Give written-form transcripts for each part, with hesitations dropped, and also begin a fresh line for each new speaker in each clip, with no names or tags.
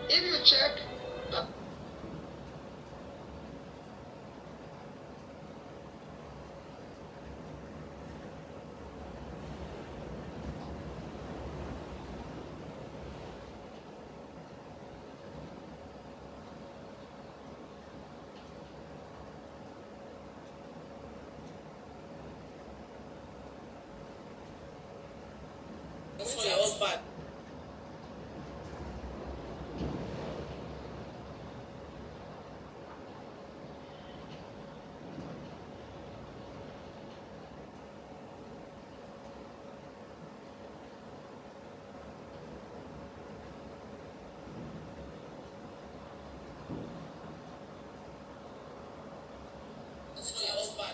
If you check for your husband. For your husband.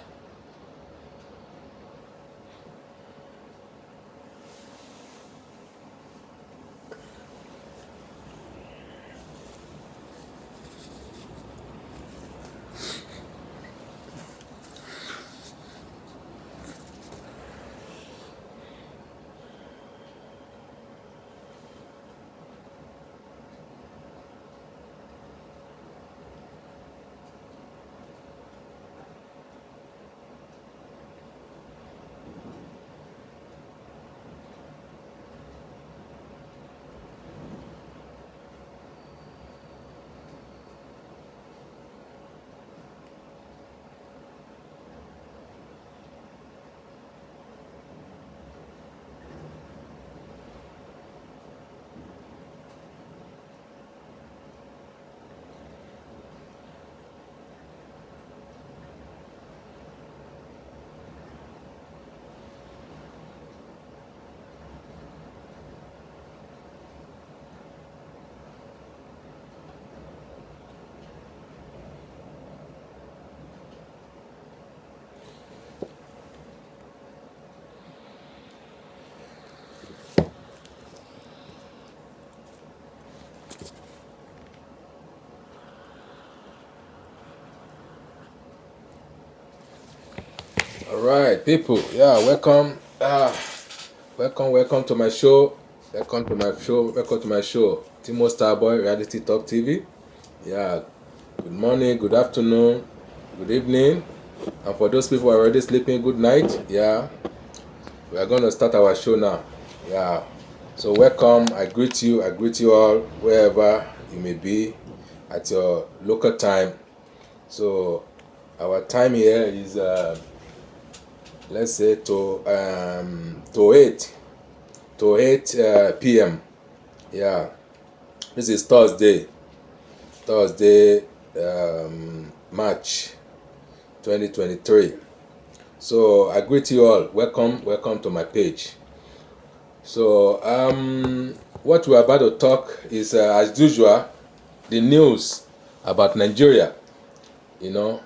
All right, people. Yeah, welcome. Welcome to my show. Welcome to my show. Timo Starboy Reality Talk TV. Yeah. Good morning, good afternoon, good evening, and for those people who are already sleeping, good night. Yeah. We are going to start our show now. Yeah. So welcome. I greet you. I greet you all wherever you may be at your local time. So our time here is let's say to 8 p.m. Yeah, this is Thursday, March 2023. So I greet you all. Welcome to my page. So what we're about to talk is, as usual, the news about Nigeria. You know,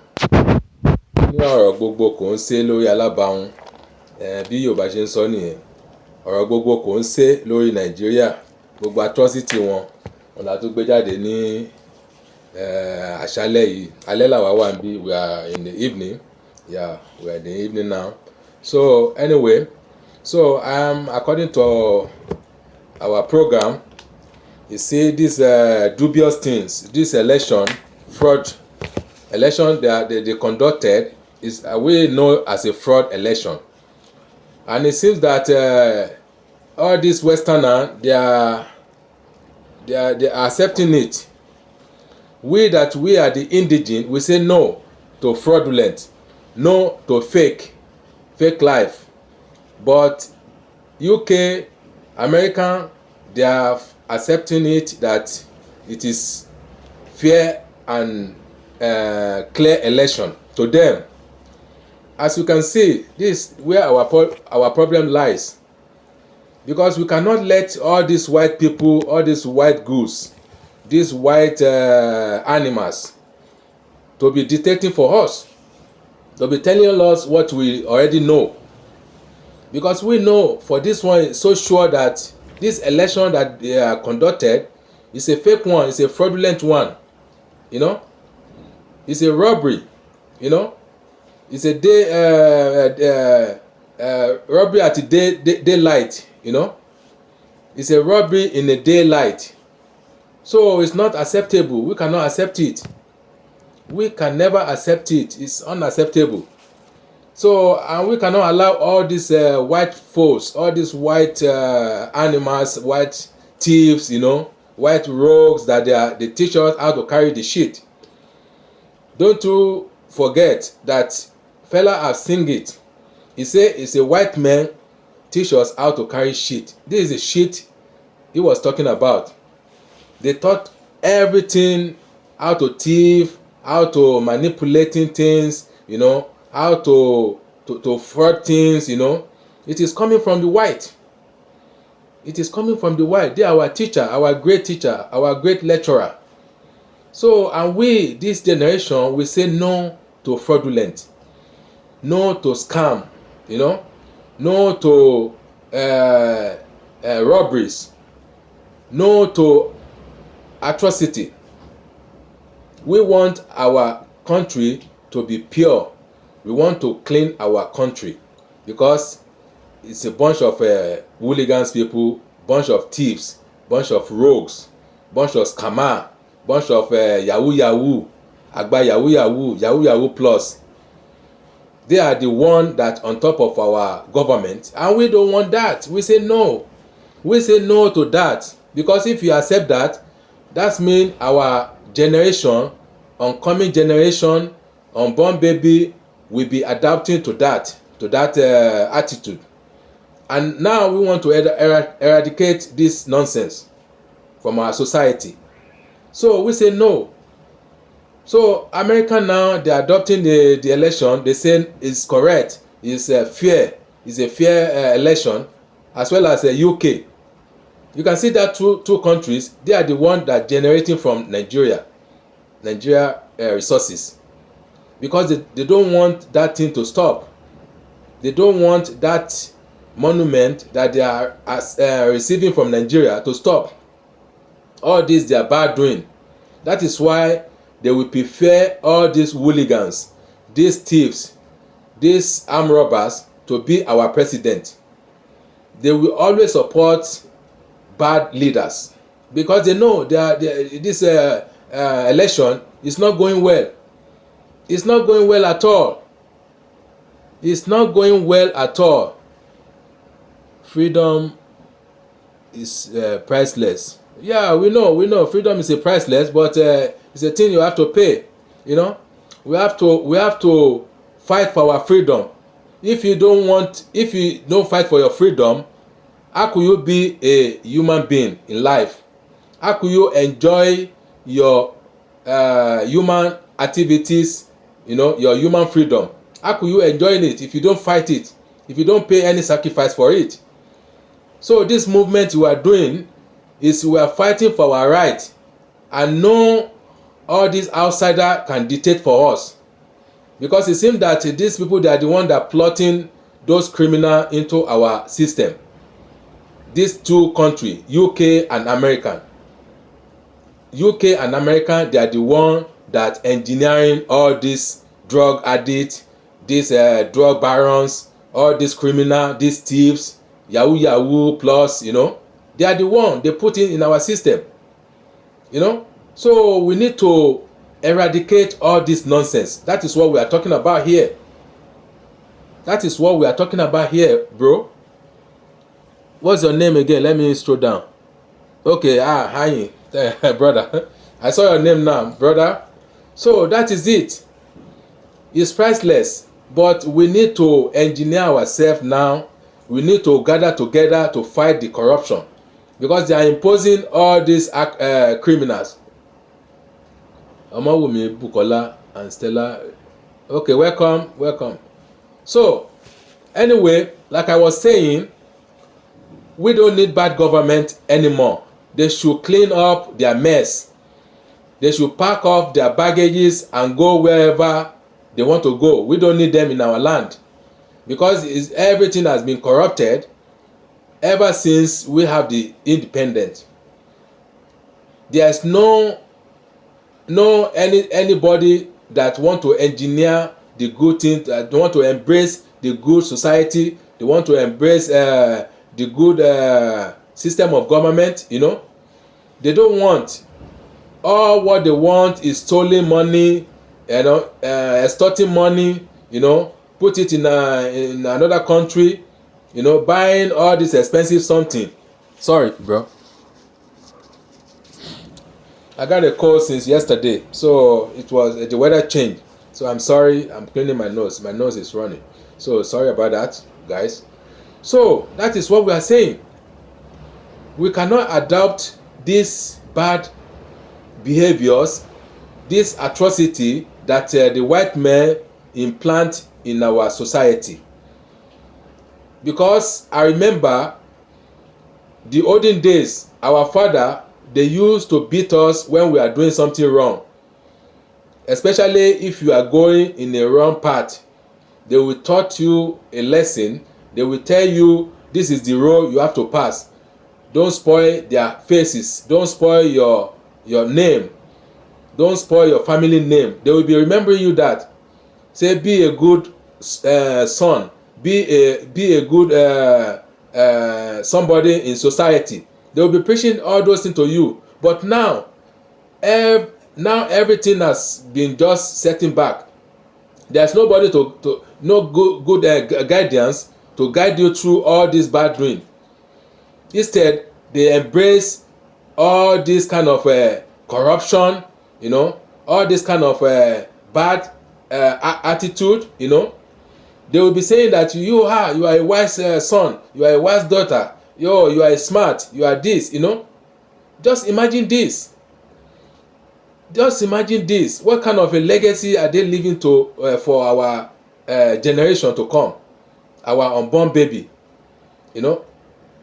ní ọ̀rọ̀ gbogbo kò ń ṣe lórí alábàáhùn, bí Yorùbá ṣe ń sọ nìyẹn. Ọ̀rọ̀ gbogbo kò ń ṣe lórí Nàìjíríà. Gbogbo atrocity wọn la tó gbé jáde ní àṣálẹ́ yìí. Alẹ́ làwa wà níbí. We are in the evening. Yeah, we are in the evening now. So anyway, so according to our program, you see these dubious things, this fraud election they conducted is we know as a fraud election, and it seems that all these Westerners they are accepting it. We are the indigenous, we say no to fraudulent, no to fake life. But UK, American, they are accepting it that it is fair and clear election to them. As you can see, this is where our problem lies, because we cannot let all these white people, all these white goose, these white animals to be dictating for us, to be telling us what we already know. Because we know for this one, it's so sure that this election that they are conducted is a fake one, it's a fraudulent one. You know, it's a robbery. You know, it's a robbery at the daylight. You know, it's a robbery in the daylight. So it's not acceptable. We cannot accept it. We can never accept it. It's unacceptable. So, and we cannot allow all these white folks, all these white animals, white thieves, you know, white rogues that they teach us how to carry the shit. Don't you forget that fella have sing it. He say it's a white man teach us how to carry shit. This is the shit he was talking about. They taught everything, how to thief, how to manipulating things, you know, how to fraud things, you know. It is coming from the white. It is coming from the white. They are our teacher, our great lecturer. So, and we, this generation, we say no to fraudulent, no to scam, you know, no to robberies, no to atrocity. We want our country to be pure. We want to clean our country, because it's a bunch of hooligans people, bunch of thieves, bunch of rogues, bunch of scammer, bunch of yahoo, agba yahoo plus. They are the one that on top of our government, and we don't want that. We say no. We say no to that, because if you accept that, that means our generation, oncoming generation, unborn baby will be adapting to that attitude. And now we want to eradicate this nonsense from our society. So we say no. So America now, they are adopting the election. They say it's correct, it's fair, it's a fair election, as well as UK. You can see that two countries, they are the one that generating from Nigeria resources, because they don't want that thing to stop. They don't want that monument that they are receiving from Nigeria to stop. All this they are bad doing. That is why they will prefer all these hooligans, these thieves, these armed robbers to be our president. They will always support bad leaders, because they know this election is not going well. It's not going well at all. It's not going well at all. Freedom is priceless. Yeah, we know freedom is a priceless, but it's a thing you have to pay. You know, we have to fight for our freedom. If you don't fight for your freedom, how could you be a human being in life? How could you enjoy your human activities, you know, your human freedom? How could you enjoy it if you don't fight it, if you don't pay any sacrifice for it? So this movement we are doing is we are fighting for our right, and no all these outsider can dictate for us, because it seems that these people, they are the one that plotting those criminals into our system. These two countries, UK and American, they are the one that engineering all these drug addicts, these drug barons, all these criminals, these thieves, yahoo plus, they are the one they put in our system. So we need to eradicate all this nonsense. That is what we are talking about here. Bro. What's your name again? Let me scroll down. Okay, hi, brother. I saw your name now, brother. So that is it. It's priceless, but we need to engineer ourselves now. We need to gather together to fight the corruption, because they are imposing all these criminals. Omawumi, Bukola, and Stella. Okay, welcome. So, anyway, like I was saying, we don't need bad government anymore. They should clean up their mess. They should pack off their baggages and go wherever they want to go. We don't need them in our land, because everything has been corrupted ever since we have the independence. There's anybody that want to engineer the good thing, that want to embrace the good society, they want to embrace the good system of government. They don't want. All what they want is stolen money, extorting money, put it in another country, buying all this expensive something. Sorry, bro. I got a cold since yesterday, so it was the weather changed. So I'm sorry, I'm cleaning my nose. My nose is running. So sorry about that, guys. So that is what we are saying. We cannot adopt these bad behaviors, this atrocity that the white men implant in our society. Because I remember the olden days, our father, they used to beat us when we are doing something wrong, especially if you are going in a wrong path. They will taught you a lesson. They will tell you this is the road you have to pass. Don't spoil their faces. Don't spoil your name. Don't spoil your family name. They will be remembering you that. Say, be a good son. Be a good somebody in society. They will be preaching all those things to you. But now everything has been just setting back. There's nobody no good guidance to guide you through all this bad doing. Instead, they embrace all this kind of corruption, all this kind of bad attitude. They will be saying that you are a wise son, you are a wise daughter, you are smart, you are this. Just imagine this. What kind of a legacy are they leaving for our generation to come, our unborn baby,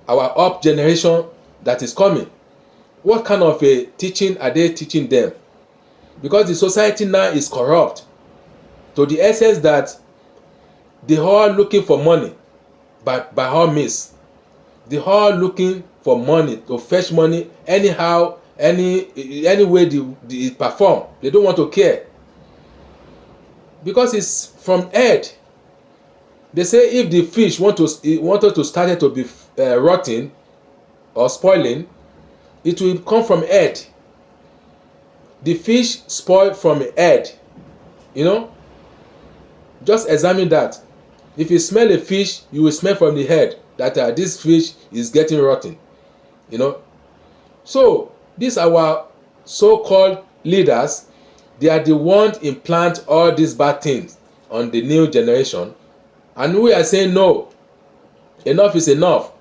our up generation that is coming? What kind of a teaching are they teaching them? Because the society now is corrupt to the essence that they are looking for money by all means. They are looking for money, to fetch money anyhow, any way they perform. They don't want to care, because it's from head. They say if the fish wanted to start to be rotting or spoiling, it will come from head. The fish spoil from head. Just examine that. If you smell a fish, you will smell from the head that this fish is getting rotten. So these our so-called leaders, they are the ones implant all these bad things on the new generation, and we are saying no. Enough is enough.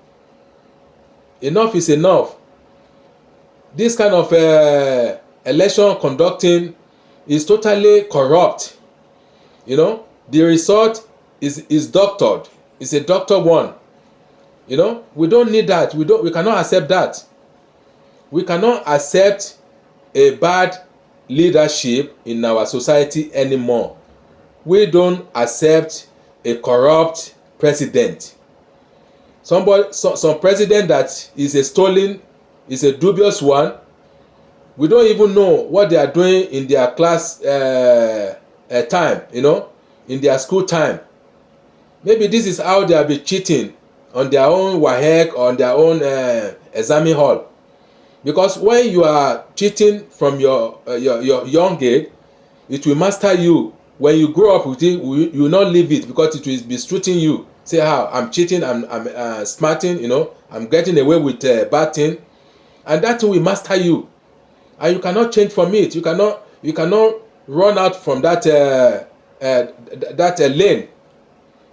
Enough is enough. This kind of election conducting is totally corrupt. The result is doctored. It's a doctor one. You know, we don't need that. We cannot accept that. We cannot accept a bad leadership in our society anymore. We don't accept a corrupt president. Some president that is a stolen, is a dubious one. We don't even know what they are doing in their class time, you know, in their school time. Maybe this is how they have been cheating on their own WAEC, on their own examining hall. Because when you are cheating from your young age, it will master you. When you grow up with it, you will not leave it, because it will be strutting you. Say how I'm cheating, I'm smarting, you know, I'm getting away with bad thing, and that will master you, and you cannot change from it. You cannot run out from that lane.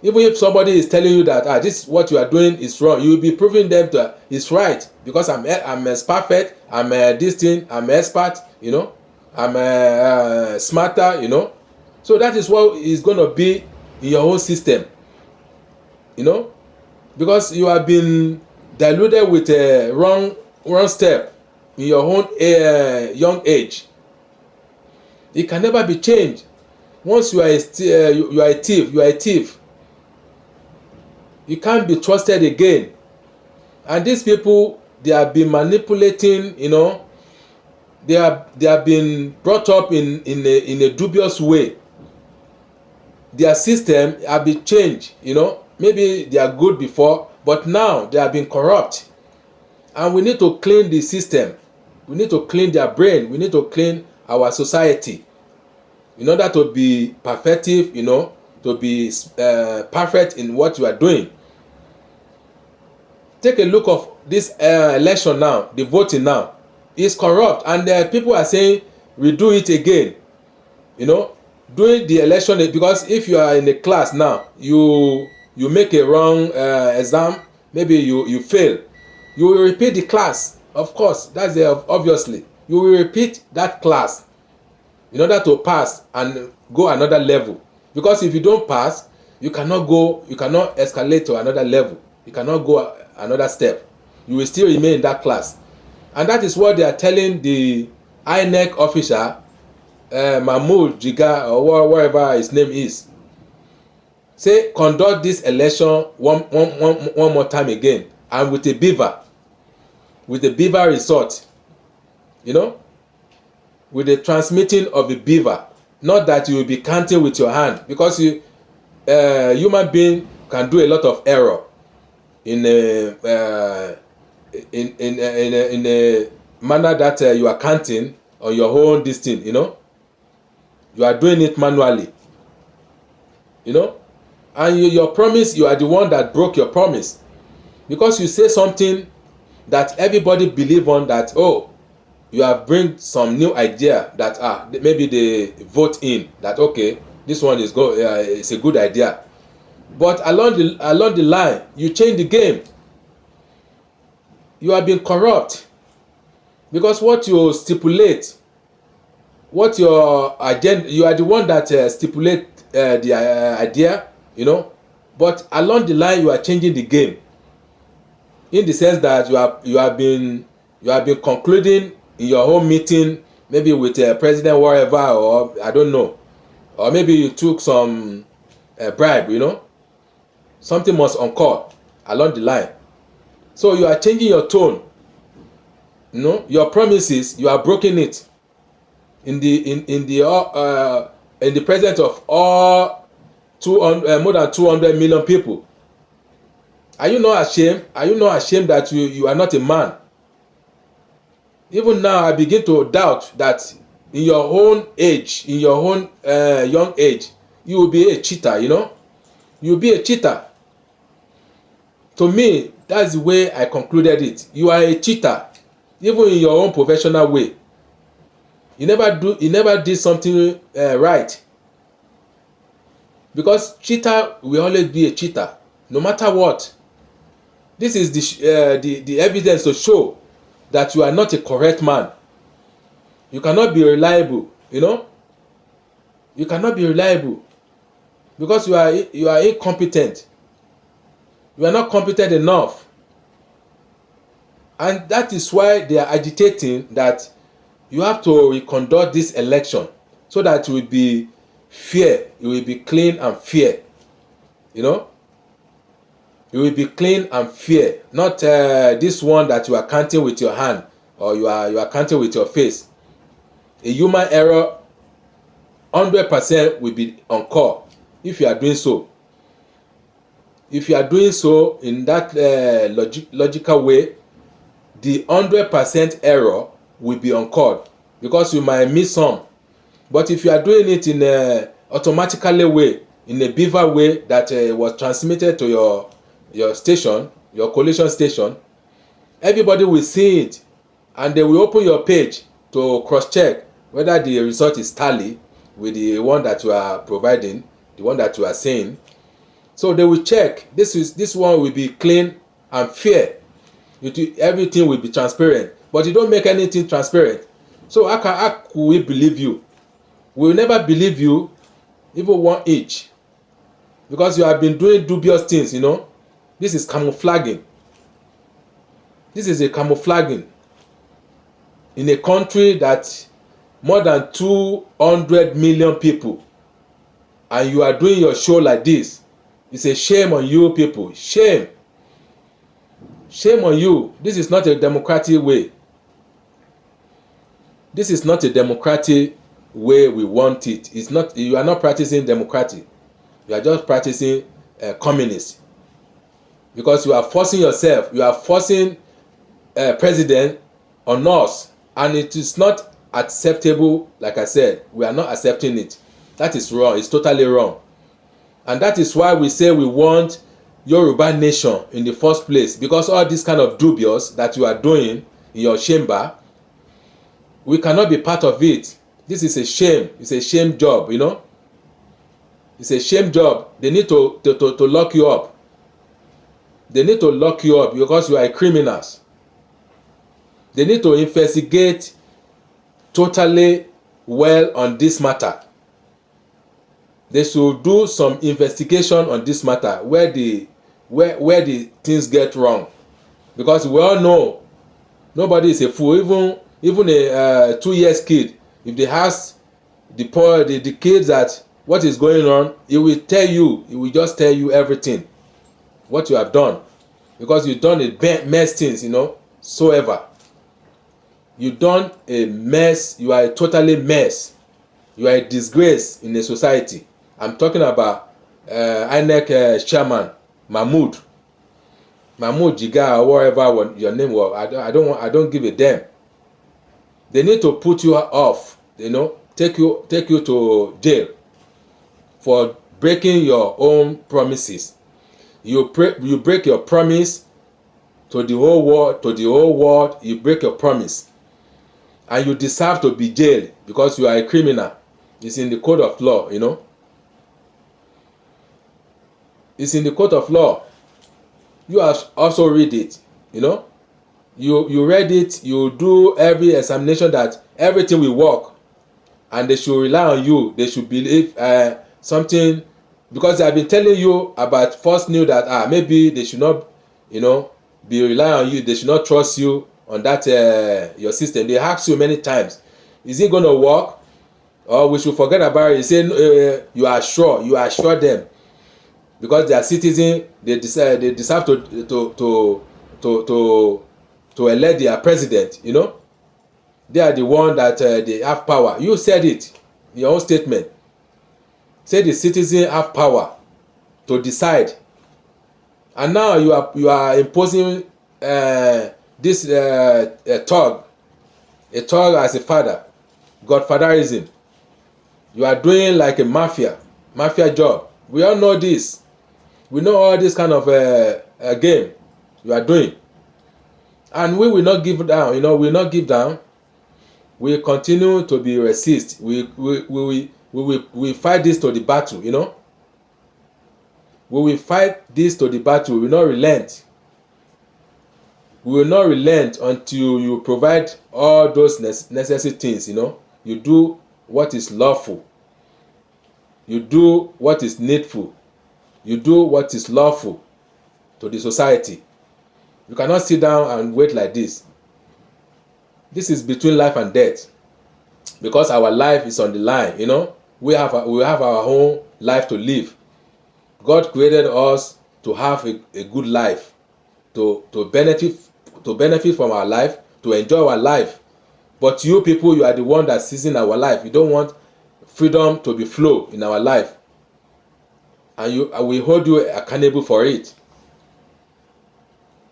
Even if somebody is telling you that this what you are doing is wrong, you will be proving them that it's right, because I'm as perfect, I'm this thing, I'm expert, you know, I'm smarter, you know. So that is what is going to be in your whole system, you know, because you have been diluted with a wrong step in your own young age. It can never be changed. Once you are a thief, you are a thief. You can't be trusted again. And these people, they have been manipulating, you know, they have been brought up in a dubious way. Their system have been changed, you know. Maybe they are good before, but now they have been corrupt. And we need to clean the system. We need to clean their brain. We need to clean our society in order to be perfective, you know, to be perfect in what you are doing. Take a look of this election now, the voting now. It's corrupt, and people are saying redo it again, you know, doing the election, because if you are in a class now, you make a wrong exam, maybe you fail, you will repeat the class. Of course, that's obviously you will repeat that class in order to pass and go another level, because if you don't pass, you cannot escalate to another level, you cannot go another step, you will still remain in that class. And that is what they are telling the INEC officer, Mahmood Jiga, or whatever his name is. Say, conduct this election one more time again, and with a beaver result, you know, with the transmitting of a beaver. Not that you will be counting with your hand, because human being can do a lot of error in a manner that you are counting on your own distance, you know. You are doing it manually, you know, and your promise, you are the one that broke your promise, because you say something that everybody believe on, that you have bring some new idea that maybe they vote in that, okay, this one is it's a good idea, but along the line you change the game. You have been corrupt, because what you stipulate, what your agenda, you are the one that stipulate the idea, you know, but along the line you are changing the game, in the sense that you have been concluding in your own meeting, maybe with president whatever, or I don't know, or maybe you took some bribe, you know, something must occur along the line. So you are changing your tone, you know, your promises, you are breaking it in the presence of all more than 200 million people. Are you not ashamed? Are you not ashamed that you are not a man? Even now I begin to doubt that in your own age, in your own young age, you will be a cheater, you know. You will be a cheater. To me, that's the way I concluded it. You are a cheater, even in your own professional way. You never did something right. Because cheater will always be a cheater, no matter what. This is the evidence to show that you are not a correct man. You cannot be reliable, you know. You cannot be reliable, because you are incompetent. You are not competent enough. And that is why they are agitating that you have to conduct this election so that it will be fair, it will be clean and fair. You know, it will be clean and fair, not this one that you are counting with your hand or you are counting with your face. A human error 100% will be on call if you are doing so. If you are doing so in that logical way, the 100% error will be on call because you might miss some. But if you are doing it in a automatically way, in a beaver way that was transmitted to your station, your collation station, everybody will see it and they will open your page to cross-check whether the result is tally with the one that you are providing, the one that you are saying. So they will check. This one will be clean and fair. Everything will be transparent. But you don't make anything transparent. So how could we believe you? We will never believe you, even 1 inch. Because you have been doing dubious things, you know. This is camouflaging. This is a camouflaging in a country that more than 200 million people, and you are doing your show like this. It's a shame on you people. Shame. Shame on you. This is not a democratic way. This is not a democratic way we want it. It's not. You are not practicing democratic. You are just practicing communist. Because you are forcing yourself. You are forcing president on us, and it is not acceptable. Like I said, we are not accepting it. That is wrong. It's totally wrong. And that is why we say we want Yoruba nation in the first place, because all this kind of dubious that you are doing in your chamber, we cannot be part of it. This is a shame. It's a shame job, you know. It's a shame job. They need to lock you up. They need to lock you up because you are criminals. They need to investigate totally well on this matter. They should do some investigation on this matter where the things get wrong, because we all know nobody is a fool. Even a 2 years kid, if they ask the kids that what is going on, he will tell you. He will just tell you everything what you have done, because you done a mess things, you know. So ever you done a mess. You are a totally mess. You are a disgrace in a society. I'm talking about INEC chairman Mahmood Jiga, or whatever your name was. I don't give a damn. They need to put you off, you know, take you to jail for breaking your own promises. You break your promise to the whole world. You break your promise, and you deserve to be jailed because you are a criminal. It's in the code of law, you know. It's in the code of law. You have also read it, you know. You read it. You do every examination that everything will work, and they should rely on you. They should believe something, because they have been telling you about false news that maybe they should not, you know, be relying on you. They should not trust you on that your system. They ask you many times, is it going to work, or we should forget about it? You say you are sure. You assure them, because they are citizens. They deserve to elect their president, you know. They are the one that they have power. You said it in your own statement. Say the citizens have power to decide, and now you are imposing this thug as a father, godfatherism. You are doing like a mafia job. We all know this. We know all this kind of game you are doing. And we will not give down, you know. We will not give down. We will continue to be resist. We fight this to the battle, you know. We will fight this to the battle. We will not relent. We will not relent until you provide all those necessary things, you know. You do what is lawful. You do what is needful. You do what is lawful to the society. You cannot sit down and wait like this. This is between life and death, because our life is on the line. We have our own life to live. God created us to have a good life, to benefit from our life, to enjoy our life. But you people, you are the one that's seizing our life. You don't want freedom to be flow in our life, and we hold you accountable for it.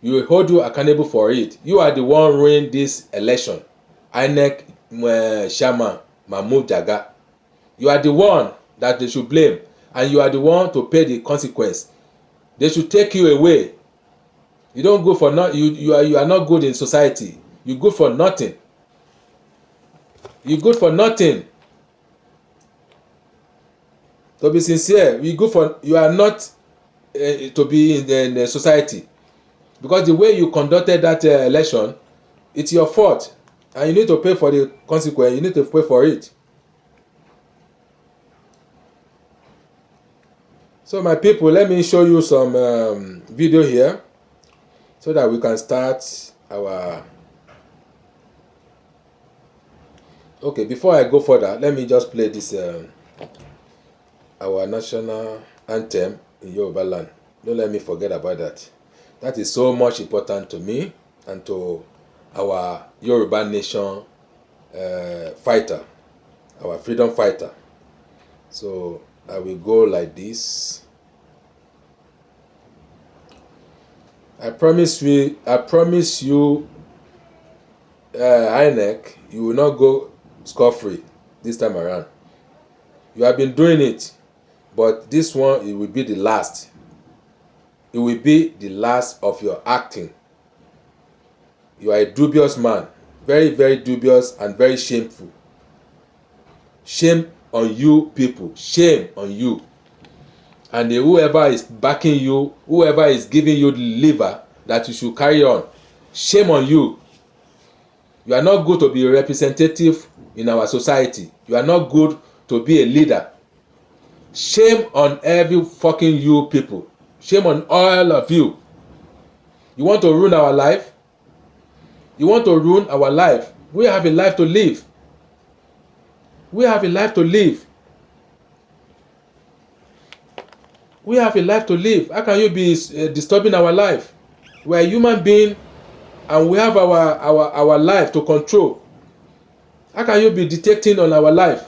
You hold you accountable for it. You are the one ruining this election. INEC Chairman Mahmood Jaga. You are the one that they should blame, and you are the one to pay the consequence. They should take you away. You don't go for not. You are not good in society. You good for nothing. You good for nothing. To be sincere, you are not to be in the society, because the way you conducted that election, it's your fault, and you need to pay for the consequence. You need to pay for it. So my people, let me show you some video here so that we can start our... Okay, before I go further, let me just play this our national anthem in Yoruba land. Don't let me forget about that. That is so much important to me and to our Yoruba nation fighter, our freedom fighter. So I will go like this. I promise you, INEC, you will not go scot-free this time around. You have been doing it, but this one, it will be the last. It will be the last of your acting. You are a dubious man, very, very dubious and very shameful. Shame on you people, shame on you. And whoever is backing you, whoever is giving you the lever that you should carry on, shame on you. You are not good to be a representative in our society. You are not good to be a leader. Shame on every fucking you people. Shame on all of you. You want to ruin our life? You want to ruin our life? We have a life to live. We have a life to live. We have a life to live. How can you be disturbing our life? We are human beings and we have our life to control. How can you be dictating on our life,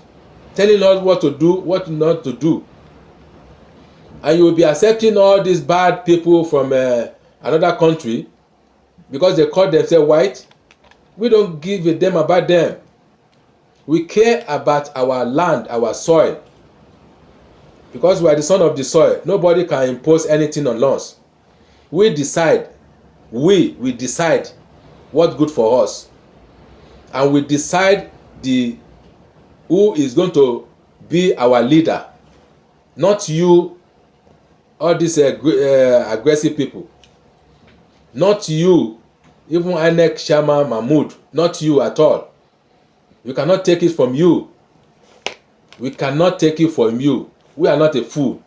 telling us what to do, what not to do? And you will be accepting all these bad people from another country because they call themselves white? We don't give a damn about them. We care about our land, our soil. Because we are the son of the soil. Nobody can impose anything on us. We decide. We decide what's good for us. And we decide who is going to be our leader. Not you, all these aggressive people. Not you, even INEC Chairman Mahmood. Not you at all. We cannot take it from you. We cannot take it from you. We are not a fool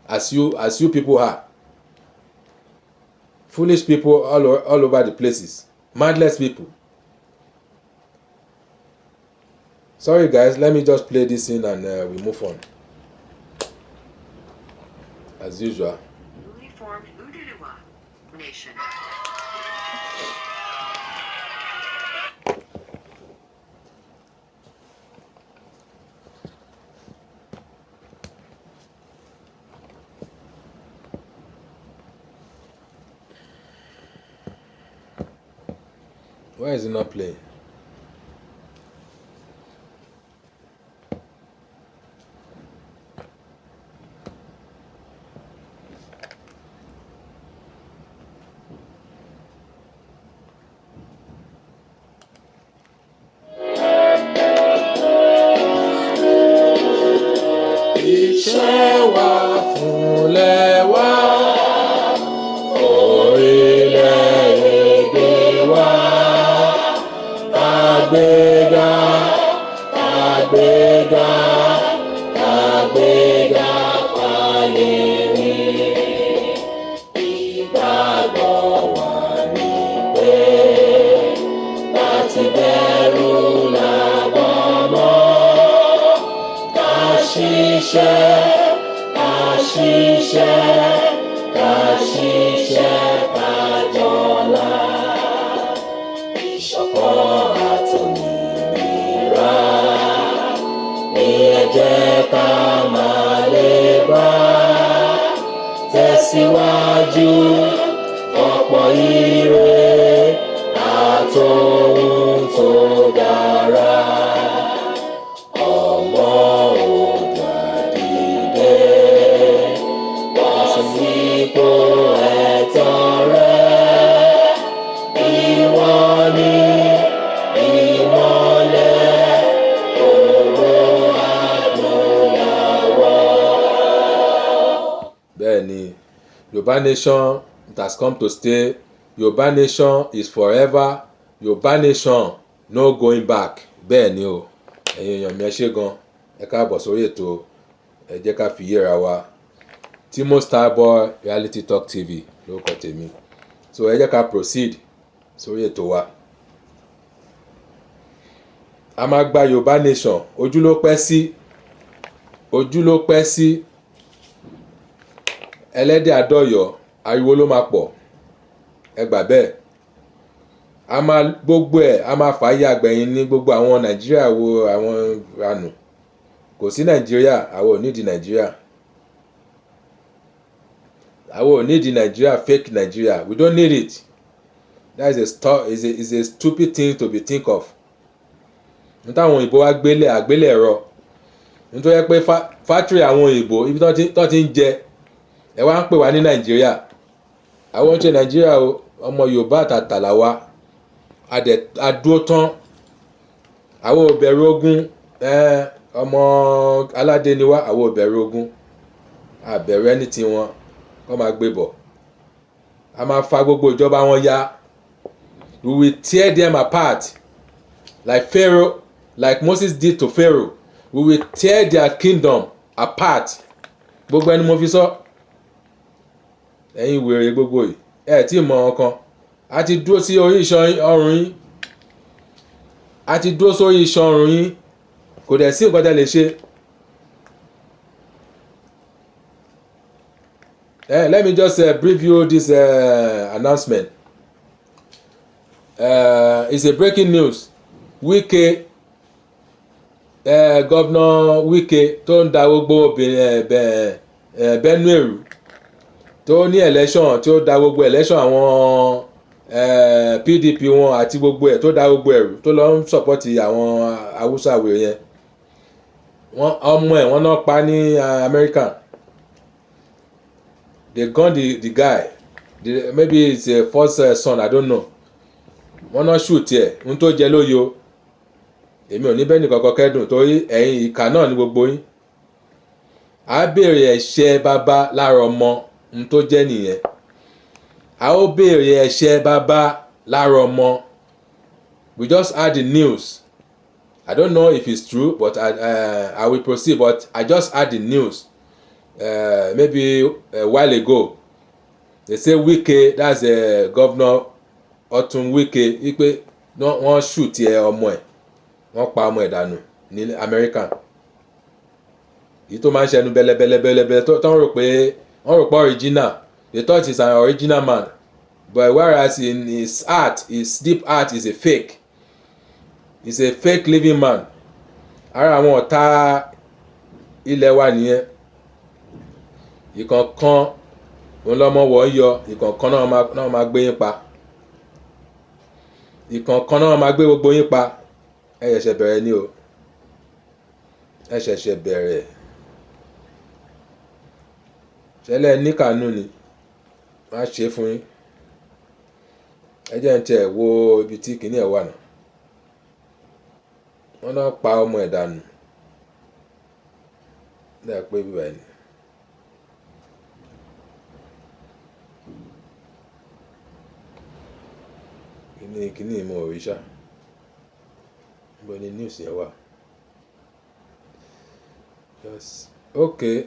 as you people are. Foolish people all over the places. Mindless people. Sorry guys, let me just play this in and we move on. As usual.
Newly formed Ududuwa Nation.
Why is it not playing? Iṣẹ́ wa fúnlẹ̀ wa, orílẹ̀-èdè wa. ṣiṣẹ́ ká ṣiṣẹ́ ká jọlá. Ìṣọ̀kan àtòmìnira ni ẹ jẹ́ ká máa lè bá tẹ̀síwájú ọ̀pọ̀ ire àtòhun tó dára. Ọmọ Oòduà dìde wá sípò ẹ̀tọ́ rẹ. Ìwọ ni ìmọ́lẹ̀ ògo adúláwọ̀. Bẹ́ẹ̀ ni, Yorùbá nation, it has come to stay. Yorùbá nation is forever. Yorùbá nation, no going back. Bẹ́ẹ̀ ni o, ẹ̀yin èèyàn mi ẹ ṣé gan, ẹ káàbọ̀ sórí ètò ẹ jẹ́ ká fi yéra wa. Timo Starboy Reality Talk TV lórúkọ tèmi. So ẹ jẹ́ ká proceed sórí ètò wa. A máa gba Yorùbá nation, ojú ló pẹ́ sí, ojú ló pẹ́ sí. Ẹlẹ́dẹ̀ àdọ́yọ̀, ariwo ló máa pọ̀, ẹ gbà bẹ́ẹ̀. A máa gbogbo ẹ̀ a máa fàáyé àgbẹ̀yìn ní gbogbo àwọn Nàìjíríà wo àwọn ànù. Kò sí Nàìjíríà, àwọn ò nídìí Nàìjíríà. Àwọn ò nídìí Nàìjíríà, fake Nàìjíríà. We don't need it. That is a stupid thing to be think of. Nítorí àwọn òyìnbó wá àgbélé ẹ̀rọ. Nítorí pé factory àwọn òyìnbó ibi tó ti ń jẹ ẹ wá ń pè wá ní Nàìjíríà. Àwọn ṣe Nàìjíríà o, ọmọ Yorùbá àtàtà là wá. Adúró tán. Àwọn ò bẹ̀rù ogun. Ọmọ aládé ni wá, àwọn ò bẹ̀rù ogun. A bẹ̀rù ẹni tí wọn kọ́ máa gbé bọ̀. A máa fa gbogbo ìjọba wọn ya. We will tear them apart like Pharaoh, like Moses did to Pharaoh. We will tear their kingdom apart. Gbogbo ẹni mo fi sọ. Ẹ̀yin wèrè gbogbo yìí ẹ tí mọ ọkàn. A ti dúró sí orí iṣan ọrùn yín. A ti dúró sórí iṣan ọrùn yín. Kò dẹ̀ sí nǹkan tẹ́ lè ṣe. Let me just brief you this announcement. It's a breaking news. Wike, Governor Wike tó ń da gbogbo Benue rú, tó ní election tí ó da gbogbo election àwọn PDP wọn àti gbogbo ẹ̀ tó da gbogbo ẹ̀rù tó lọ ń support àwọn Haúsá wèrè yẹn. Ọmọ ẹ̀ wọ́n náà pa ní America. They gun the guy. Maybe it's a first son, I don't know. Wọ́n náà shoot ẹ̀ ń tó jẹ lóyo. Èmi ò ní bẹ́ẹ̀ nìkankan kẹ́dùn torí ẹ̀yin ìkà náà ní gbogbo yín. A béèrè ẹ̀ṣẹ̀ bàbá lára ọmọ ń tó jẹ́ nìyẹn. A ó béèrè ẹ̀ṣẹ̀ bàbá lára ọmọ. We just heard the news. I don't know if it's true, but I will proceed. But I just heard the news maybe a while ago. They say Wike, that's Governor Ọ̀tún Wike, wípé wọ́n shoot ọmọ ẹ̀, wọ́n pa ọmọ ẹ̀ dànù ní America. Èyí tó máa ń ṣẹnu bẹ́lẹ́bẹ́lẹ́bẹ́lẹ́ tó ń rò pé original. They thought he's an original man, but whereas in his heart, his deep heart is a fake. He's a fake living man. Ara àwọn ọ̀tá ilẹ̀ wa nìyẹn. Ìkọ̀ọ̀kan òun lọ́mọ wọ̀ yọ, ìkọ̀ọ̀kan náà máa gbé yín pa. Ìkọ̀ọ̀kan náà máa gbé gbogbo yín pa. Ẹ ṣẹ̀ṣẹ̀ bẹ̀rẹ̀ ni o. Ẹ ṣẹ̀ṣẹ̀ bẹ̀rẹ̀. Ṣẹlẹ̀ ní kànú ni. Má ṣe fún yín. Ẹ jẹ́ ń tẹ̀ wo ibi tí kìíní ẹ̀ wà náà. Wọ́n náà pa ọmọ ẹ̀ dànù. Dá pé bíbá ẹni. Kíní ìmọ̀ òrìṣà. Níbo ni news yẹn wà? Yes. Okay.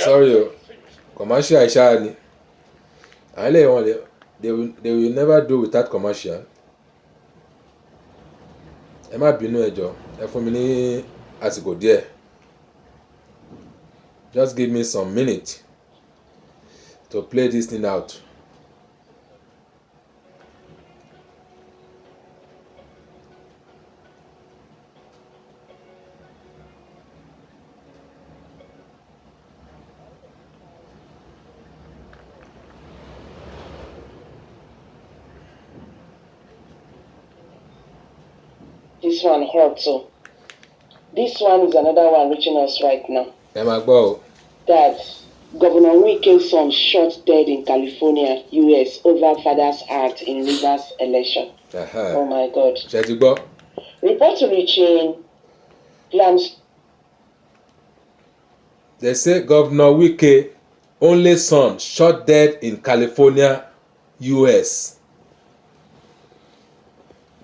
Sorry o. Commercial ìṣá ni. Àwọn ilé wọn they will never do without commercial. Ẹ má bínú ẹ jọ̀ọ́. Ẹ fún mi ní àsìkò díẹ̀. Just give me some minutes to play this thing out.
This one hurt too. This one is another one reaching us right now.
Ẹ máa gbọ́ o.
That Governor Wike's son shot dead in California, US, over father's act in Rivers election. Oh my God.
Ṣé ti gbọ́?
Report reaching plans.
They say Governor Wike only son shot dead in California, US.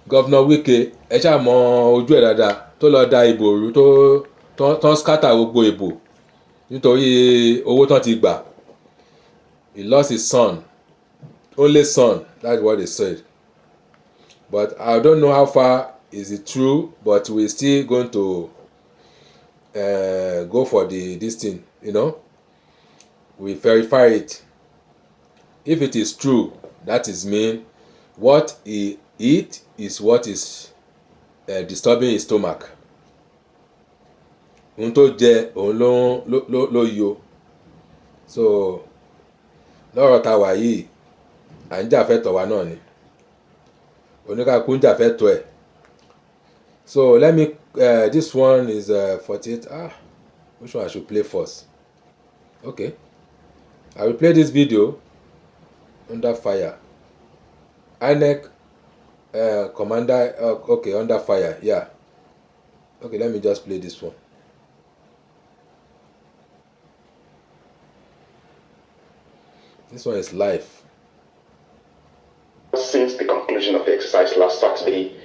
Governor Wike ẹ ṣáà mọ ojú ẹ̀ dáadáa tó lọ da ìbò rú tó scatter gbogbo ìbò nítorí owó tán ti gbà. He lost his son, only son, that's what they said. But I don't know how far is it true, but we're still going to go for this thing, you know. We verify it. If it is true, that is mean what he eat is what is disturbing his stomach. Ohun tó jẹ òun ló yọ. So lọ́rọ̀ tá wà yìí à ń jà fẹ́tọ̀ wa náà ni oníkàkú ń jà fẹ́tọ̀ ẹ̀. So let me this one is 48. Which one I should play first? Okay, I will play this video. Under fire, INEC commander. Okay, under fire. Yeah. Okay, let me just play this one. This one is live.
Since the conclusion of the exercise last Saturday,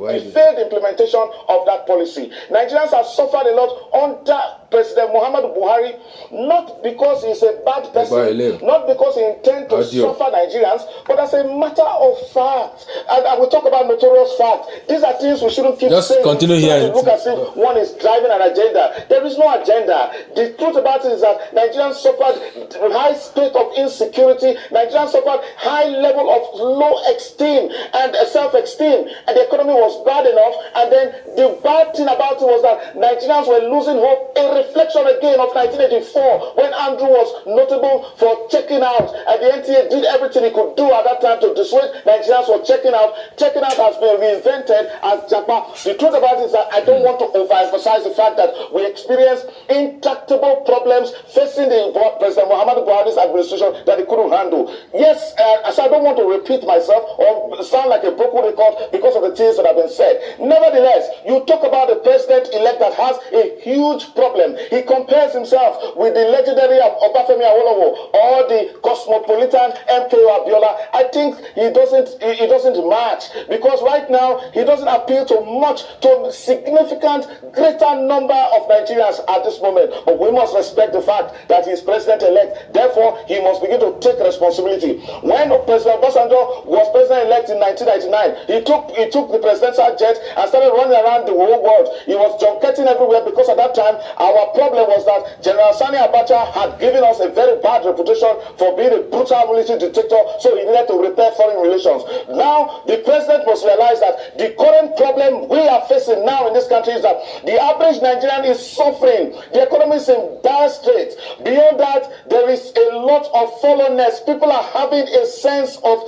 Why
failed implementation of that policy. Nigerians have suffered a lot under President Muhammadu Buhari, not because he's a bad person, not because he intends to suffer Nigerians, but as a matter of fact. And I will talk about notorious fact. These are things we shouldn't keep
just
saying.
Continue here.
Look as if one is driving an agenda. There is no agenda. The truth about it is that Nigerians suffered high state of insecurity. Nigerians suffered high level of low esteem and self-esteem, and the economy was bad enough. And then the bad thing about it was that Nigerians were losing hope. A reflection again of 1984, when Andrew was notable for checking out, and the NTA did everything he could do at that time to dissuade Nigerians from checking out. Checking out has been reinvented as Japa. The truth about it is that I don't want to overemphasize the fact that we experience intractable problems facing the President Muhammadu Buhari's administration that he couldn't handle. Yes, so I don't want to repeat myself or sound like a broken record because of the things that have been said. Nevertheless, you talk about the president-elect that has a huge problem. He compares himself with the legendary Obafemi Awolowo or the cosmopolitan MKO Abiola. I think he doesn't match, because right now he doesn't appeal to significant greater number of Nigerians at this moment. But we must respect the fact that he is president-elect. Therefore, he must begin to take responsibility. When President Obasanjo was president-elect in 1999, he took the presidential jet and started running around the whole world. He was junketing everywhere, because at that time our problem was that General Sani Abacha had given us a very bad reputation for being a brutal military dictator, so he needed to repair foreign relations. Now the president must realize that the current problem we are facing now in this country is that the average Nigerian is suffering. The economy is in dire straits. Beyond that, there is a lot of fallenness. People are having a sense of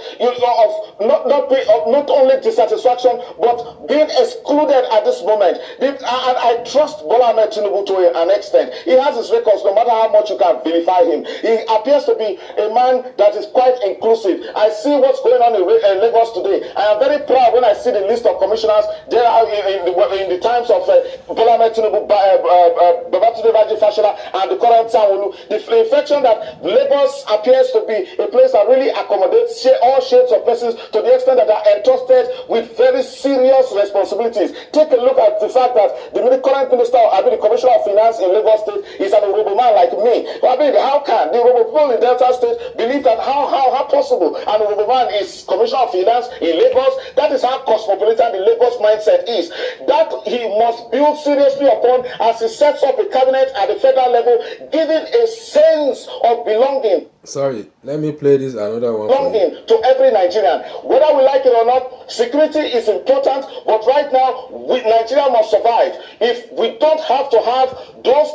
not only dissatisfaction but being excluded at this moment. And I trust Bola Ahmed Tinubu to an extent. He has his records, no matter how much you can vilify him. He appears to be a man that is quite inclusive. I see what's going on in Lagos today. I am very proud when I see the list of commissioners there are in the times of Bola Ahmed Tinubu, Babatunde Raji Fashola, and the current Sanwo-Olu. The infection that Lagos appears to be a place that really accommodates all shades of persons to the extent that they are entrusted with very serious responsibilities. Take a look at the fact that the current minister, the commissioner of finance in Lagos State, is an Urobo man like me. How can the Urobo people in Delta State believe that how possible? And Oboman is Commissioner of Finance in Lagos. That is how cosmopolitan the Lagos mindset is. That he must build seriously upon as he sets up a cabinet at the federal level, giving a sense of belonging.
Sorry, let me play this another one for you.
To every Nigerian. Whether we like it or not, security is important, but right now, Nigeria must survive. If we don't have to have those...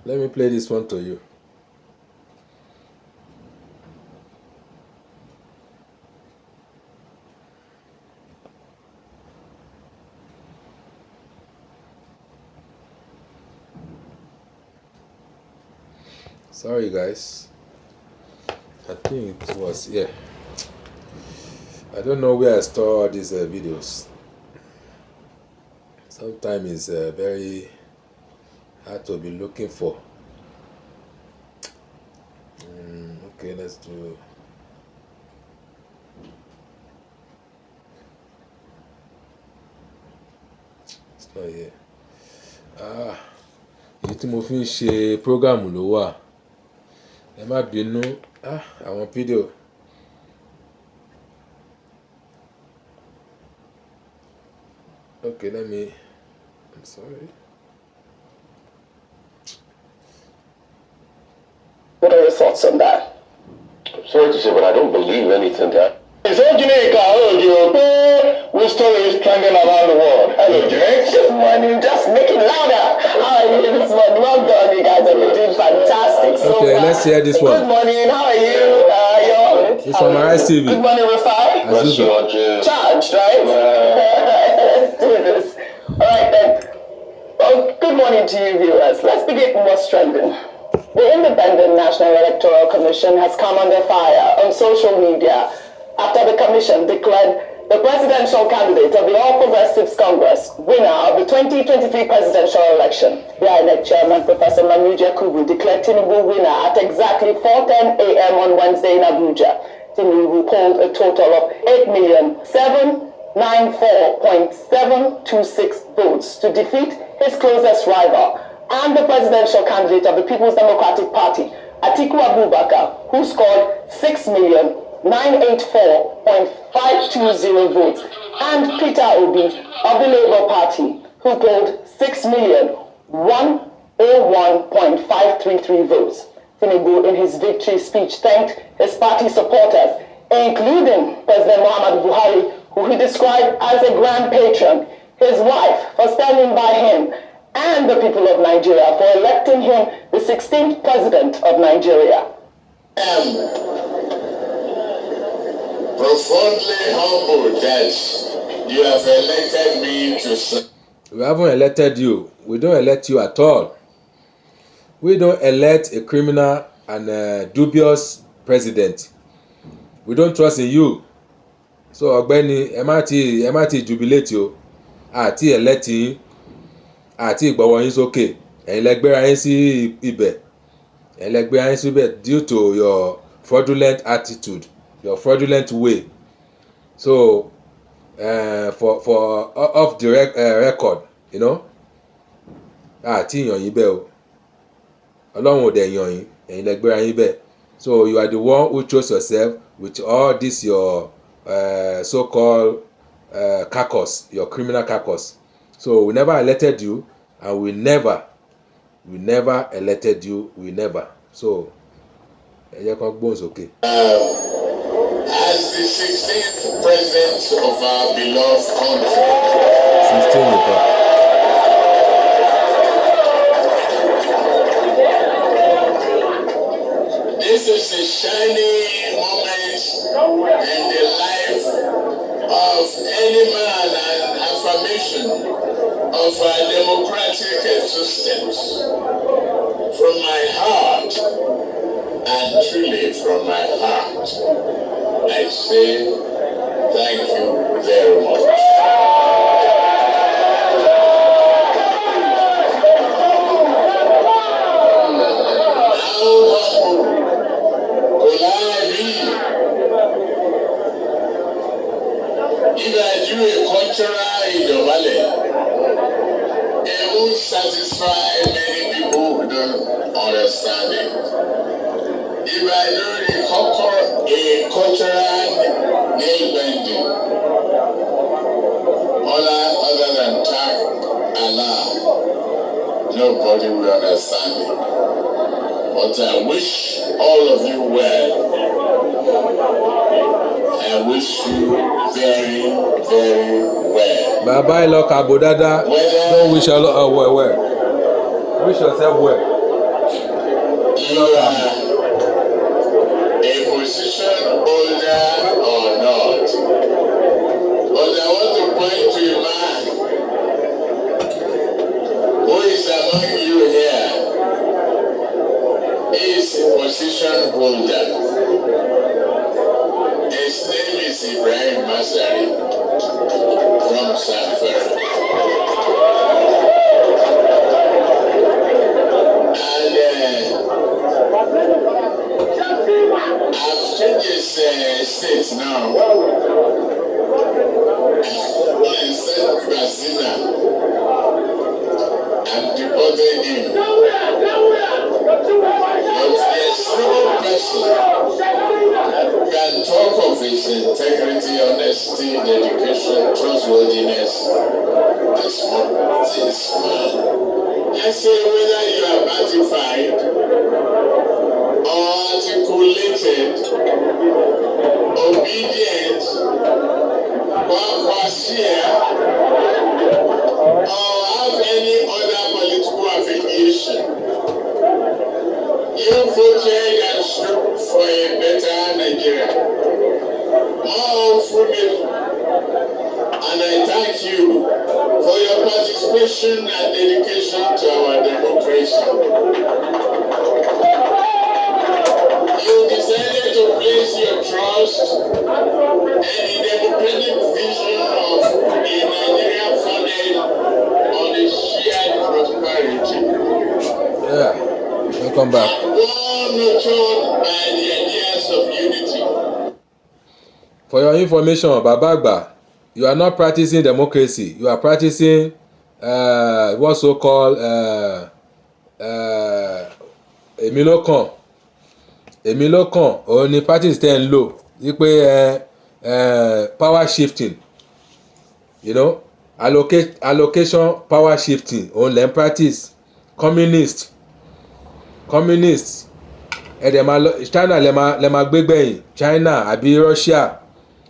Let me play this one to you. Sorry guys, I think it was, yeah, I don't know where I store all these videos. Sometimes it's very hard to be looking for. Okay, let's do. It's not here. Èyí tí mo fi ń ṣe program ló wà. Ẹ má bínú, àwọn fídíò. Okay, I'm sorry.
What are your thoughts on that?
I'm sorry to say, but I don't believe anything that.
Which story is trending around the world? Hello, James.
Good morning. Just make it louder. How are you this morning? Well done, you guys have been doing fantastic so
Okay,
far.
let's hear this one.
Good morning. How are you?
It's from Arise TV.
Good morning, Rafai.
As usual.
Charged, right? Let's do this. All right, then. Well, good morning to you, viewers. Let's begin with what's trending. The Independent National Electoral Commission has come under fire on social media after the commission declared the presidential candidate of the All Progressives Congress winner of the 2023 presidential election. The INEC chairman, Professor Manu Jakubu, declared Tinubu winner at exactly 4:10 a.m. on Wednesday in Abuja. Tinubu polled a total of 8,794,726 votes to defeat his closest rival and the presidential candidate of the People's Democratic Party, Atiku Abubakar, who scored 6,984,520 votes, and Peter Obi of the Labour Party, who polled 6,101,533 votes. Tinubu, in his victory speech, thanked his party supporters, including President Muhammadu Buhari, who he described as a grand patron, his wife for standing by him, and the people of Nigeria for electing him the 16th president of Nigeria.
Profoundly humbled that you have elected me to.
We haven't elected you. We don't elect you at all. We don't elect a criminal and a dubious president. We don't trust in you. So ọ̀gbẹ́ni ẹ má ti jubilate o. Àti elect yín. Àti ìgbọ̀wọ́ yín sókè. Ẹ̀yin lẹ gbéra yín sí ibẹ̀. Ẹ̀yin lẹ gbéra yín sí ibẹ̀ due to your fraudulent attitude, your fraudulent way. So for off the record, you know, àti ìyàn yín bẹ́ẹ̀ o. Ọlọ́run ò dẹ̀ yàn yín, ẹ̀yin lẹ gbéra yín bẹ́ẹ̀. So you are the one who chose yourself with all this your so-called caucus, your criminal caucus. So we never elected you, and we never elected you. We never. So ẹ jẹ́ kán gbóhùn sókè.
As the 16th president of our beloved country.
16 nìkan.
This is a shining moment in the life of any man and affirmation of our democratic existence. From my heart, and truly from my heart, I say thank you very much. If I do a cultural idobale, it won't satisfy many people who don't understand it. are doing a cultural nail bending, other than tag Allah, nobody will understand it. But I wish all of you well. I wish you very, very well.
Bye bye, look, Abu Dada. Don't wish a lot well. Wish yourself well.
You are a position holder or not. But I want to point to a man who is among you here. He is a position holder. His name is Ibrahim Masari from Sanford. I've changed his state now. Instead of Brazil, I'm deporting him. But there's no person can talk of his integrity, honesty, dedication, trustworthiness as one this man. I say whether you are ratified or articulated, obedient, or have any other political affiliation, you voted and stood for a better Nigeria, more hopefully, and I thank you for your participation and dedication to our democracy. You decided to place your trust in the democratic vision of a Nigeria founded on a shared prosperity.
Yeah, welcome back.
One nurtured by the ideas of unity.
For your information, Baba Agba, you are not practicing democracy. You are practicing what's so called èmi ló kàn òun ni parties tẹ́ ń lò wípé power shifting, you know, allocation power shifting òun lẹ́ ń practice. Communist ẹ̀dẹ̀ máa lọ China lẹ́ máa gbé gbẹ̀yìn, China àbí Russia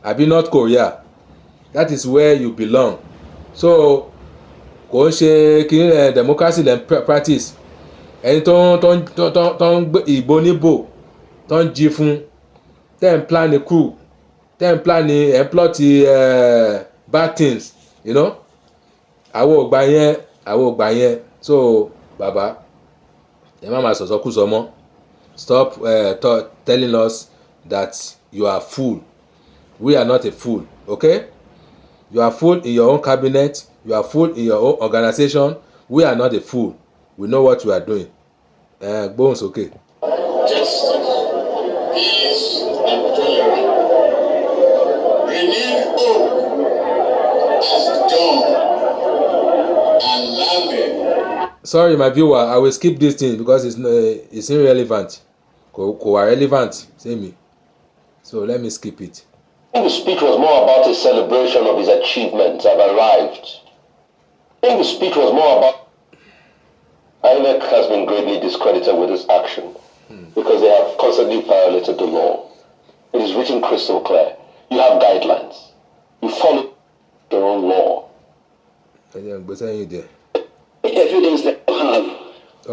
àbí North Korea. That is where you belong. So kò ń ṣe kí democracy lẹ́ practice. Ẹni tó ń gbé ìbò níbò tó ń jí fún, tẹ́ ń plan a coup, tẹ́ ń plan a plot bad things, you know. Àwọn ò gbà yẹn. So bàbá ẹ má máa sọ̀sọ́kùsọ mọ́. Stop telling us that you are fool. We are not a fool, okay? You are fool in your own cabinet. You are fool in your own organization. We are not a fool. We know what we are doing. Gbóhùn sókè.
Justice, peace, and tolerance. Renewed hope has dawned and landed.
Sorry, my viewer, I will skip this thing because it's irrelevant. Kò relevant, say me. So let me skip it.
I think the speech was more about a celebration of his achievements have arrived. I think the speech was more about... INEC has been greatly discredited with this action because they have constantly violated the law. It is written crystal clear. You have guidelines. You follow your own law.
Evidence that you have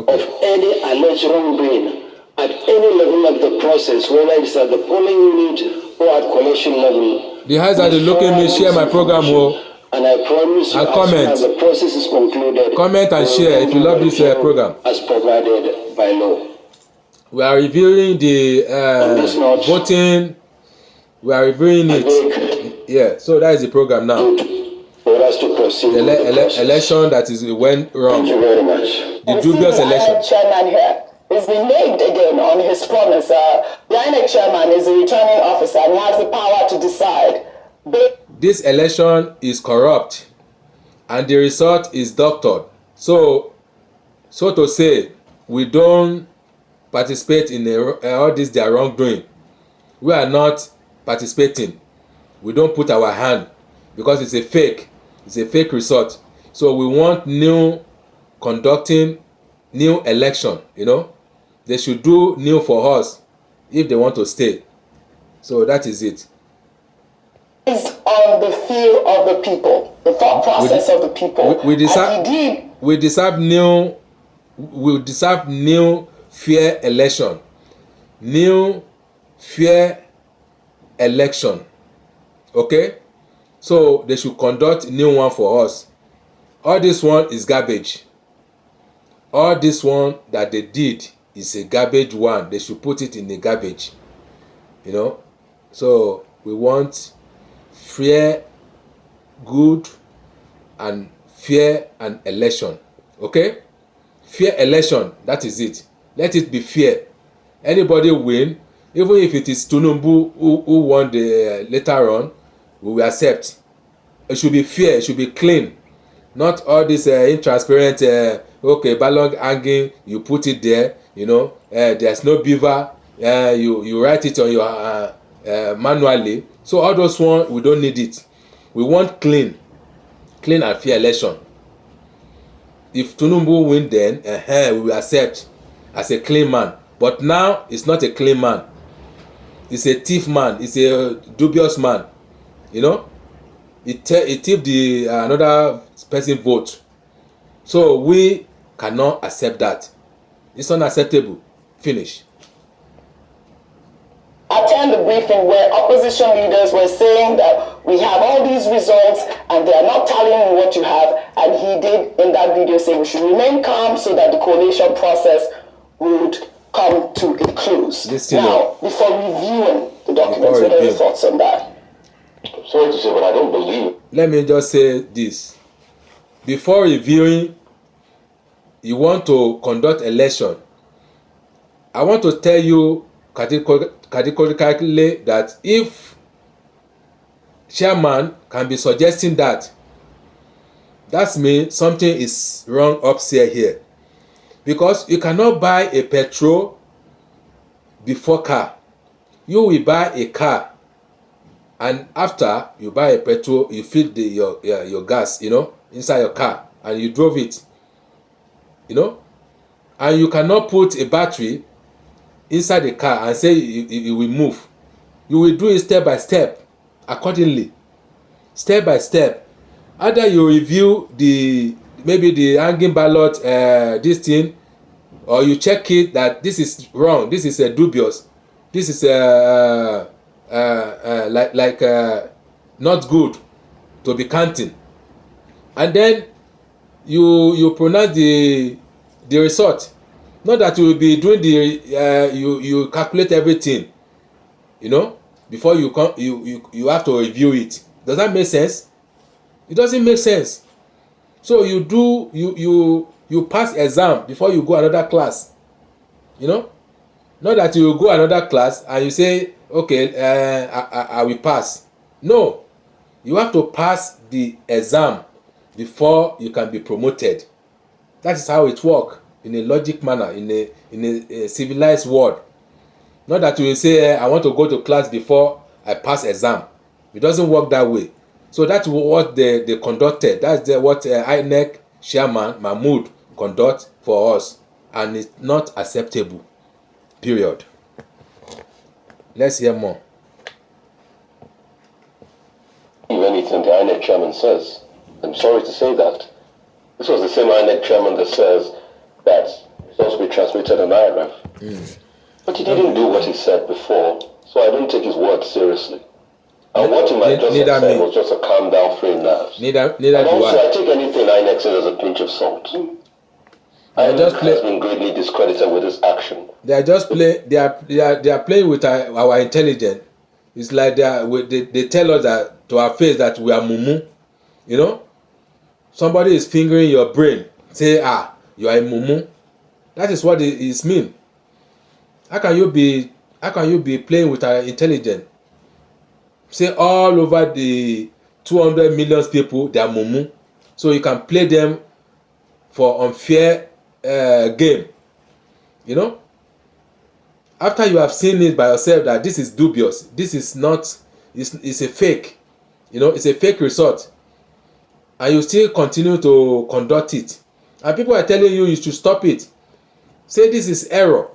of any alleged wrongdoing at any level of the process, whether it's at the polling unit or at collection level.
The eyes that look at me, share my program,
and I promise you, as the process is concluded,
comment and share if you love this program.
As provided by law.
We are reviewing the voting. We are reviewing it. Yeah, so that is the program now.
For us to proceed.
The election that went wrong.
Thank you very much.
The dubious election.
Chairman here is reneged again on his promise. The INEC chairman is a returning officer and he has the power to decide.
This election is corrupt and the result is doctored. So to say, we don't participate in all this their wrongdoing. We are not participating. We don't put our hand because it's a fake result. So we want conducting new election. They should do new for us if they want to stay. So that is it.
Is on the feel of the people, the thought process of the people.
We deserve new fair election. New fair election. Okay? So they should conduct a new one for us. All this one is garbage. All this one that they did is a garbage one. They should put it in the garbage. So we want fair, good, and fair and election. Okay? Fair election, that is it. Let it be fair. Anybody win, even if it is Tinubu who won the later on, we will accept. It should be fair, it should be clean. Not all this intransparent, ballot hanging, you put it there, there's no beaver, you write it on your manually. So all those ones, we don't need it. We want clean and fair election. If Tinubu win, then we will accept as a clean man. But now it's not a clean man. It's a thief man. It's a dubious man. It thief another person vote. So we cannot accept that. It's unacceptable. Finish.
Attend the briefing where opposition leaders were saying that we have all these results and they are not telling you what you have, and he did in that video say we should remain calm so that the coalition process would come to a close. Now, before reviewing the documents, what are your thoughts on that?
Sorry to say, but I don't believe.
Let me just say this. Before reviewing, you want to conduct election. I want to tell you categorically that if chairman can be suggesting that means something is wrong upstairs here, because you cannot buy a petrol before car. You will buy a car, and after you buy a petrol, you fill your gas inside your car and you drove it, and you cannot put a battery inside the car and say it will move. You will do it step by step, accordingly, step by step. Either you review maybe the hanging ballot, this thing, or you check it that this is wrong, this is dubious, this is not good to be counting, and then you pronounce the result. Not that you will be doing you calculate everything, before you come, you have to review it. Does that make sense? It doesn't make sense. So you pass exam before you go another class. Not that you go another class and you say, okay, I will pass. No, you have to pass the exam before you can be promoted. That is how it works. In a logic manner, in a civilized world. Not that you will say, I want to go to class before I pass exam. It doesn't work that way. So that's what they conducted. That's what INEC chairman Mahmood conduct for us, and it's not acceptable. Period. Let's hear more.
If anything the INEC chairman says, I'm sorry to say that. This was the same INEC chairman that says that it's also be transmitted on IRF. But he didn't do what he said before, so I don't take his word seriously. And what he might just have said was just a calm down frame nerves.
Neither
and also, I take anything INEC says as a pinch of salt. INEC has been greatly discredited with this action.
They are just playing. They are playing with our intelligence. It's like they tell us that to our face that we are mumu. Somebody is fingering your brain. Say, you are a mumu. That is what it means. How can you be playing with our intelligence? Say all over the 200 million people, they are mumu. So you can play them for unfair game. After you have seen it by yourself that this is dubious, this is not, it's a fake, it's a fake result, and you still continue to conduct it, and people are telling you should stop it, say this is error,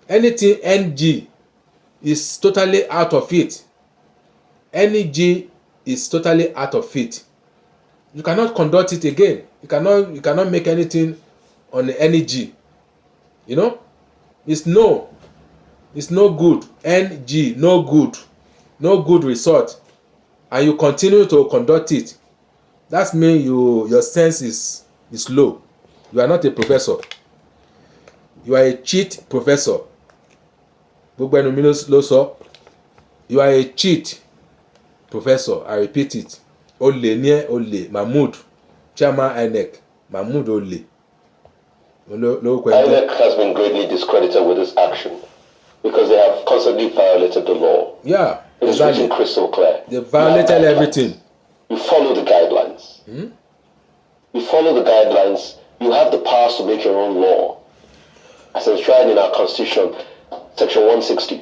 anything NG is totally out of it. NG is totally out of it. You cannot conduct it again. You cannot make anything on the NG. It's no good. NG, no good result, and you continue to conduct it. That means your sense is low. You are not a professor. You are a cheat professor. Gbogbo ẹnu mi ló sọ. You are a cheat professor. I repeat it. Olè ní ẹ, olè. Mahmood, chairman INEC. Mahmood olè.
INEC has been greatly discredited with this action because they have constantly violated the law.
Yeah,
it is written crystal clear.
They violated everything.
You follow the guidelines. You follow the guidelines. You have the powers to make your own law, as enshrined in our Constitution, Section 160.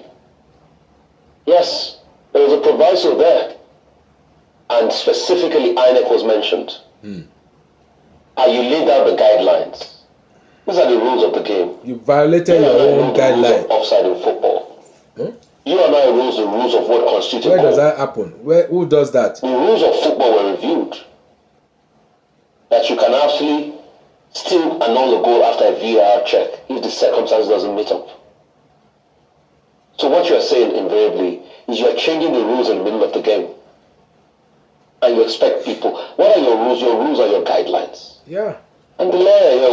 Yes, there was a proviso there, and specifically INEC was mentioned. And you laid out the guidelines. These are the rules of the game.
You violated your own guidelines.
Offside in football. You and I rules the rules of what constitutes.
Where does that happen? Who does that?
The rules of football were reviewed. That you can actually still annul a goal after a VAR check if the circumstance doesn't meet up. So what you are saying invariably is you are changing the rules in the middle of the game. And you expect people, what are your rules? Your rules are your guidelines.
Yeah.
And the lawyer here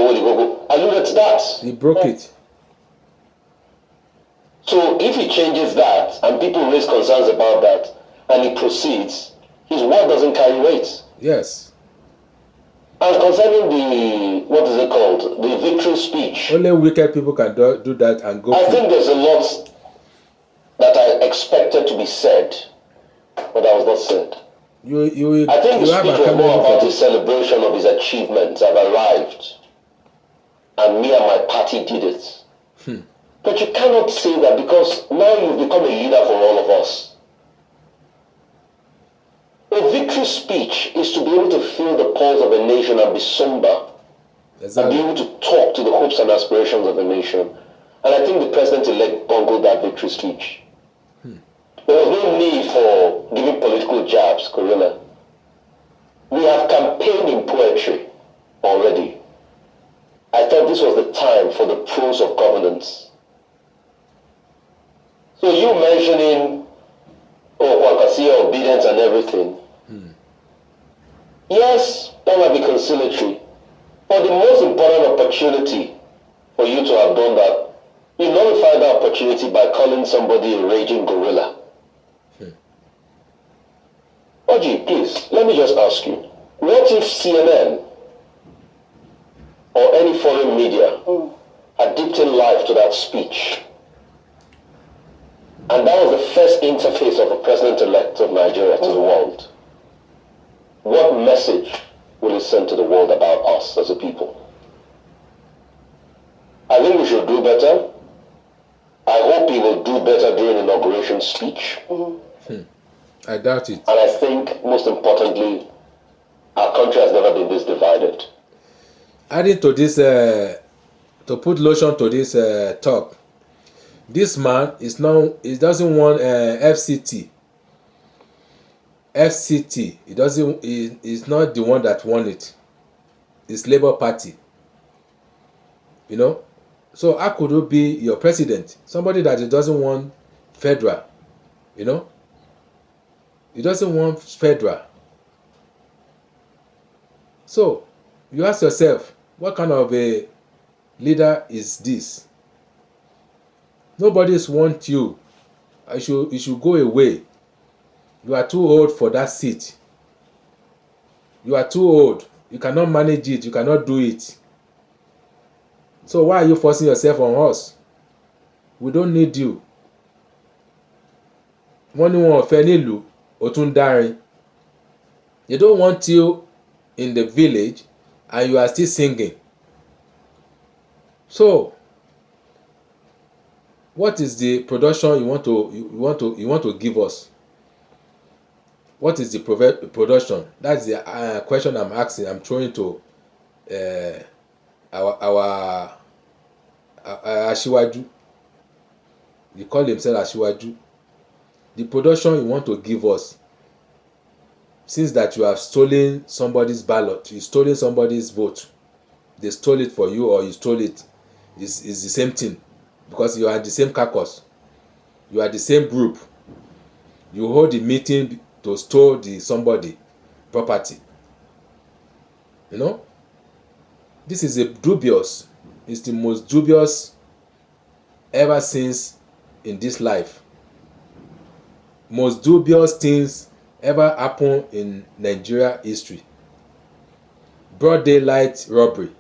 alluded to that.
He broke it.
So if he changes that and people raise concerns about that and he proceeds, his word doesn't carry weight.
Yes.
And concerning the, what is it called? The victory speech.
Only wicked people can do that and go.
I think there's a lot that I expected to be said, but that was not said. I think the speech was more about the celebration of his achievements. I've arrived, and me and my party did it. But you cannot say that because now you've become a leader for all of us. A victory speech is to be able to feel the pulse of a nation and be somber. Exactly. And be able to talk to the hopes and aspirations of a nation. And I think the president-elect bungled that victory speech. There was no need for giving political jabs, Corilla. We have campaigned in poetry already. I thought this was the time for the prose of governance. So you mentioning, Kwakasiya obedience and everything. Yes, that might be conciliatory. But the most important opportunity for you to have done that, you nullified that opportunity by calling somebody a raging gorilla. Oji, please, let me just ask you, what if CNN or any foreign media had dipped in life to that speech? And that was the first interface of a president-elect of Nigeria to the world. What message will it send to the world about us as a people? I think we should do better. I hope he will do better during the inauguration speech.
I doubt it.
And I think, most importantly, our country has never been this divided.
Adding to this, to put lotion to this talk, this man is now, he doesn't want FCT. FCT, he's not the one that won it. It's Labour Party. So how could you be your president? Somebody that doesn't want federal, He doesn't want federal. So you ask yourself, what kind of a leader is this? Nobody's want you. You should go away. You are too old for that seat. You are too old. You cannot manage it. You cannot do it. So why are you forcing yourself on us? We don't need you. Wọ́n ní wọn ò fẹ́ nílùú, ó tún dárin. They don't want you in the village and you are still singing. So What is the production you want to give us? What is the production? That's the question I'm asking. I'm throwing to our Asiwaju. They call themselves Asiwaju. The production you want to give us, since that you have stolen somebody's ballot, you stolen somebody's vote, they stole it for you or you stole it, is the same thing, because you are the same caucus, you are the same group. You hold the meeting to store the somebody property. You know, this is it's the most dubious ever since in this life. Most dubious things ever happen in Nigeria history. Broad daylight robbery.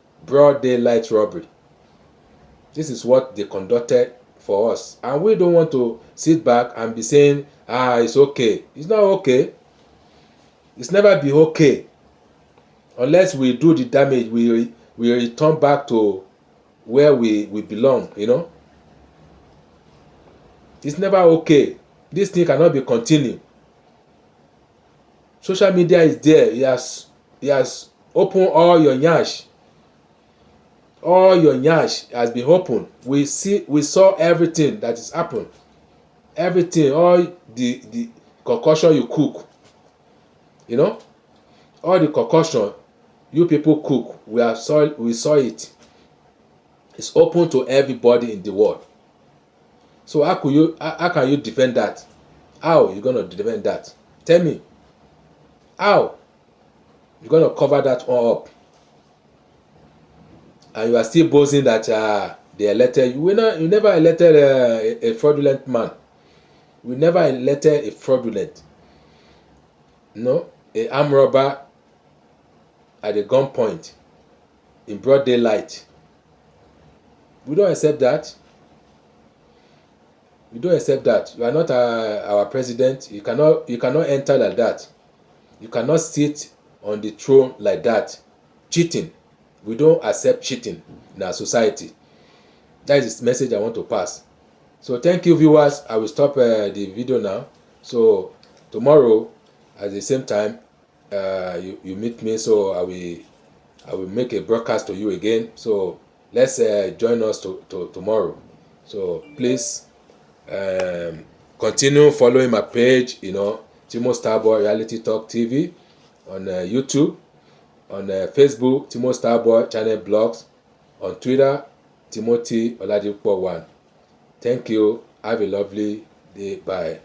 This is what they conducted for us, and we don't want to sit back and be saying, it's okay. It's not okay. It's never be okay unless we do the damage. We return back to where we belong. You know, it's never okay. This thing cannot be continued. Social media is there. He has opened all your nyash. All your nyash has been opened. We saw everything that is happened. Everything, all the concoction you cook. You know, all the concoction you people cook. We saw it. It's open to everybody in the world. So how can you defend that? How you gonna defend that? Tell me. How you gonna cover that all up? And you are still boasting that they elected you. You never elected a fraudulent man. We never elected a fraudulent. No, a armed robber at a gunpoint in broad daylight. We don't accept that. We don't accept that. You are not our president. You cannot enter like that. You cannot sit on the throne like that. Cheating. We don't accept cheating in our society. That is the message I want to pass. So thank you, viewers. I will stop the video now. So tomorrow at the same time you meet me, so I will make a broadcast to you again. So let's join us to tomorrow. So please continue following my page, you know, Timo Starboy Reality Talk TV on YouTube, on Facebook, Timo Starboy Channel Blogs, on Twitter, Timothy Oladipo 1. Thank you. Have a lovely day. Bye.